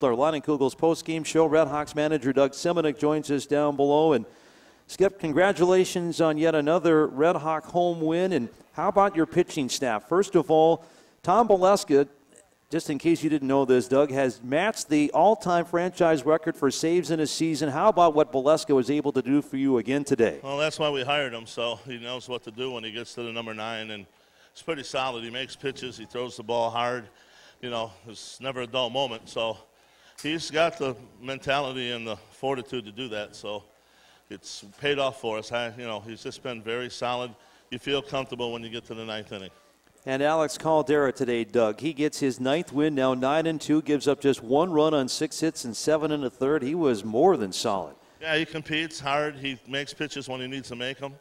Our Leinenkugels post-game show. RedHawks manager Doug Semenuk joins us down below. And Skip, congratulations on yet another RedHawk home win. And how about your pitching staff? First of all, Tom Boleska, just in case you didn't know this, Doug, has matched the all-time franchise record for saves in a season. How about what Boleska was able to do for you again today? Well, that's why we hired him, so he knows what to do when he gets to the number 9. And it's pretty solid. He makes pitches. He throws the ball hard. You know, it's never a dull moment. So he's got the mentality and the fortitude to do that. So it's paid off for us. He's just been very solid. You feel comfortable when you get to the 9th inning. And Alex Caldera today, Doug. He gets his 9th win, now 9-2, gives up just 1 run on 6 hits and 7 1/3. He was more than solid. Yeah, he competes hard. He makes pitches when he needs to make them.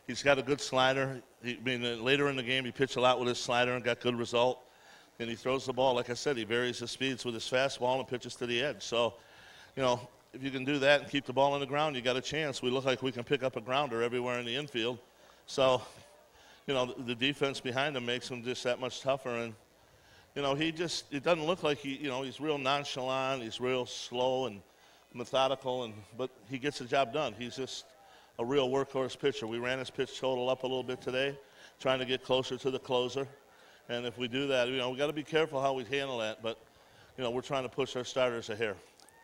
He's got a good slider. Later in the game, he pitched a lot with his slider and got good result. And he throws the ball, like I said, he varies his speeds with his fastball and pitches to the edge. So, if you can do that and keep the ball on the ground, you got a chance. We look like we can pick up a grounder everywhere in the infield. So, the defense behind him makes him just that much tougher. And, it doesn't look like he's real nonchalant. He's real slow and methodical, but he gets the job done. He's just a real workhorse pitcher. We ran his pitch total up a little bit today, trying to get closer to the closer. And if we do that, we got to be careful how we handle that. But, we're trying to push our starters a hair.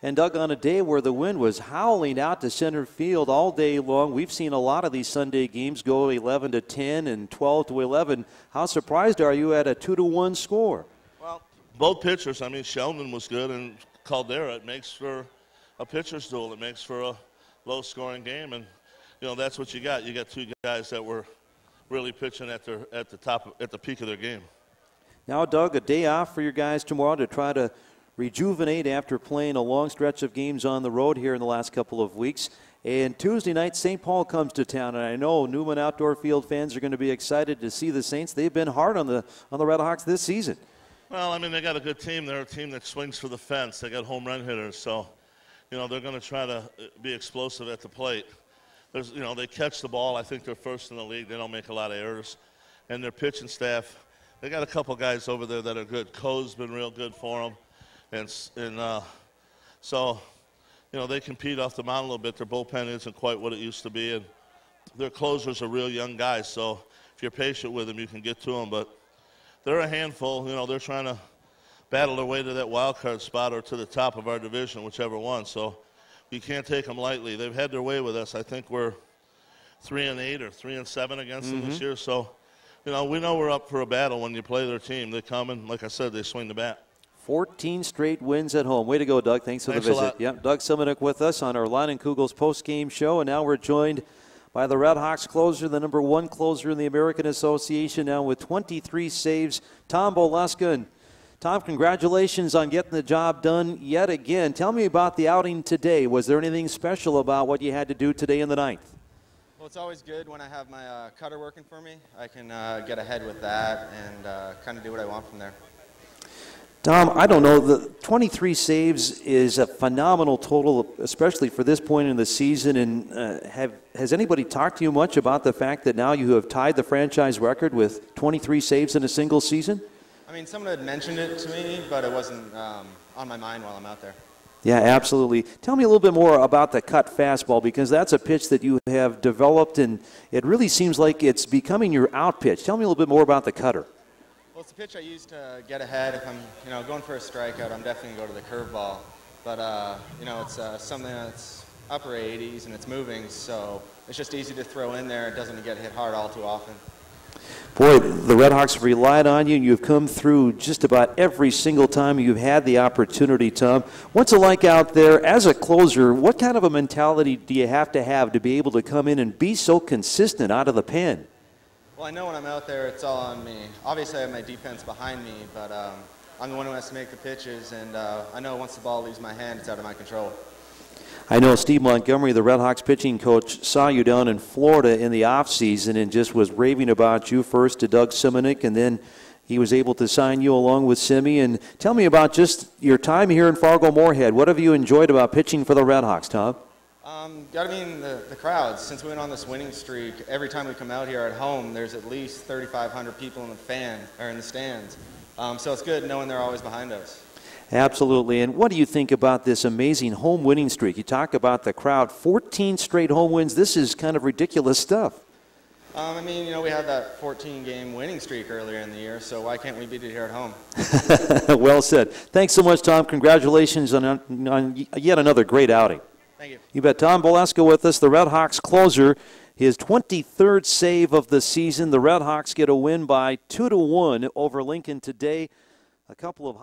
And, Doug, on a day where the wind was howling out to center field all day long, we've seen a lot of these Sunday games go 11-10 and 12-11. How surprised are you at a 2-1 score? Well, both pitchers. Sheldon was good, and Caldera. It makes for a pitcher's duel. It makes for a low-scoring game. And, that's what you got. You got 2 guys that were really pitching at the peak of their game. Now, Doug, a day off for your guys tomorrow to try to rejuvenate after playing a long stretch of games on the road here in the last couple of weeks. And Tuesday night, St. Paul comes to town, and I know Newman Outdoor Field fans are going to be excited to see the Saints. They've been hard on the RedHawks this season. Well, they got a good team. They're a team that swings for the fence. They got home run hitters, so they're going to try to be explosive at the plate. They catch the ball. I think they're first in the league. They don't make a lot of errors, and their pitching staff. They got a couple guys over there that are good. Coe's been real good for them. And so, they compete off the mound a little bit. Their bullpen isn't quite what it used to be, and their closers are real young guys. So if you're patient with them, you can get to them. But they're a handful. They're trying to battle their way to that wild card spot or to the top of our division, whichever one. So you can't take them lightly. They've had their way with us. I think we're 3-8 or 3-7 against them this year. So, we know we're up for a battle when you play their team. They come and, like I said, they swing the bat. 14 straight wins at home. Way to go, Doug. Thanks for the visit. Yep, Doug Semenuk with us on our Leinenkugels post-game show. And now we're joined by the RedHawks closer, the number 1 closer in the American Association, now with 23 saves, Tom Boleska. And Tom, congratulations on getting the job done yet again. Tell me about the outing today. Was there anything special about what you had to do today in the 9th? Well, it's always good when I have my cutter working for me. I can get ahead with that and kind of do what I want from there. Tom, I don't know, the 23 saves is a phenomenal total, especially for this point in the season. And has anybody talked to you much about the fact that now you have tied the franchise record with 23 saves in a single season? Someone had mentioned it to me, but it wasn't on my mind while I'm out there. Yeah, absolutely. Tell me a little bit more about the cut fastball, because that's a pitch that you have developed, and it really seems like it's becoming your out pitch. Tell me a little bit more about the cutter. Well, it's a pitch I use to get ahead. If I'm, going for a strikeout, I'm definitely going to go to the curveball. But, it's something that's upper 80s and it's moving, so it's just easy to throw in there. It doesn't get hit hard all too often. Boy, the RedHawks have relied on you, and you've come through just about every single time you've had the opportunity, Tom. What's it like out there as a closer? What kind of a mentality do you have to be able to come in and be so consistent out of the pen? Well, I know when I'm out there, it's all on me. Obviously, I have my defense behind me, but I'm the one who has to make the pitches, and I know once the ball leaves my hand, it's out of my control. I know Steve Montgomery, the RedHawks pitching coach, saw you down in Florida in the offseason and just was raving about you first to Doug Semenuk, and then he was able to sign you along with Simi. And tell me about just your time here in Fargo-Moorhead. What have you enjoyed about pitching for the RedHawks, Tom? Got to be the crowds. Since we went on this winning streak, every time we come out here at home, there's at least 3,500 people in the stands. So it's good knowing they're always behind us. Absolutely. And what do you think about this amazing home winning streak? You talk about the crowd, 14 straight home wins. This is kind of ridiculous stuff. I mean, you know, we had that 14-game winning streak earlier in the year, so why can't we beat it here at home? Well said. Thanks so much, Tom. Congratulations on yet another great outing. Thank you. You bet. Tom Boleska with us, the RedHawks closer. His 23rd save of the season. The RedHawks get a win by 2-1 over Lincoln today. A couple of